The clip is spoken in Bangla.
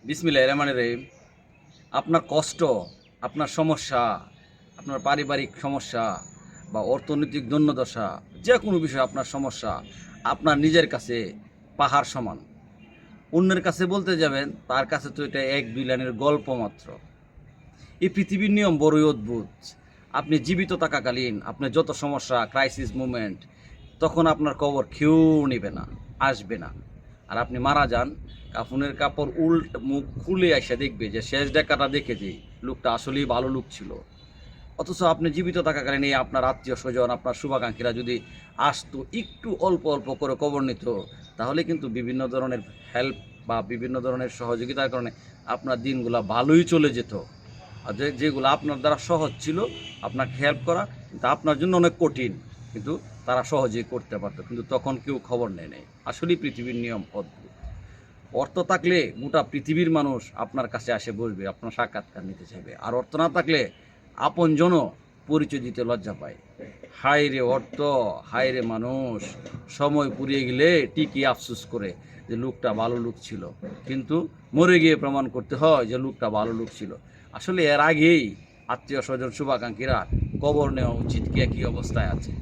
বিসমিল্লাহির রহমানির রহিম। আপনার কষ্ট, আপনার সমস্যা, আপনার পারিবারিক সমস্যা বা অর্থনৈতিক দৈন্যদশা, যে কোনো বিষয়ে আপনার সমস্যা আপনার নিজের কাছে পাহাড় সমান। অন্যের কাছে বলতে যাবেন, তার কাছে তো এটা এক দুই লাইনের গল্প মাত্র। এই পৃথিবীর নিয়ম বড়ই অদ্ভুত। আপনি জীবিত থাকাকালীন আপনার যত সমস্যা, ক্রাইসিস মুভমেন্ট, তখন আপনার খবর কেউ নেবে না, আসবে না। আর আপনি মারা যান, কাফনের কাপড় মুখ খুলে এসে দেখবে যে শেষ দেখাটা দেখে যে লোকটা আসলেই ভালো লোক ছিল। অথচ আপনি জীবিত থাকাকালীন এই আপনার আত্মীয় স্বজন, আপনার শুভাকাঙ্ক্ষীরা যদি আসতো, একটু অল্প অল্প করে খবর নিত, তাহলে কিন্তু বিভিন্ন ধরনের হেল্প বা বিভিন্ন ধরনের সহযোগিতার কারণে আপনার দিনগুলো ভালোই চলে যেত। আর যেগুলো আপনার দ্বারা সহজ ছিল আপনাকে হেল্প করা, কিন্তু আপনার জন্য অনেক কঠিন, কিন্তু তারা সহজেই করতে পারতো, কিন্তু তখন কেউ খবর নেয় নাই। আসলেই পৃথিবীর নিয়ম অদ্ভুত। অর্থ থাকলে গোটা পৃথিবীর মানুষ আপনার কাছে আসে বসবে, আপনার সাক্ষাৎকার নিতে চাইবে। আর অর্থ না থাকলে আপনজনও পরিচয় দিতে লজ্জা পায়। হায় রে অর্থ, হায় রে মানুষ, সময় পুড়িয়ে গেলে ঠিকই আফসোস করে যে লোকটা ভালো লোক ছিল, কিন্তু মরে গিয়ে প্রমাণ করতে হয় যে লোকটা ভালো লোক ছিল। আসলে এর আগেই আত্মীয় স্বজন শুভাকাঙ্ক্ষীরা কবর নেওয়া উচিত কে কী অবস্থায় আছে।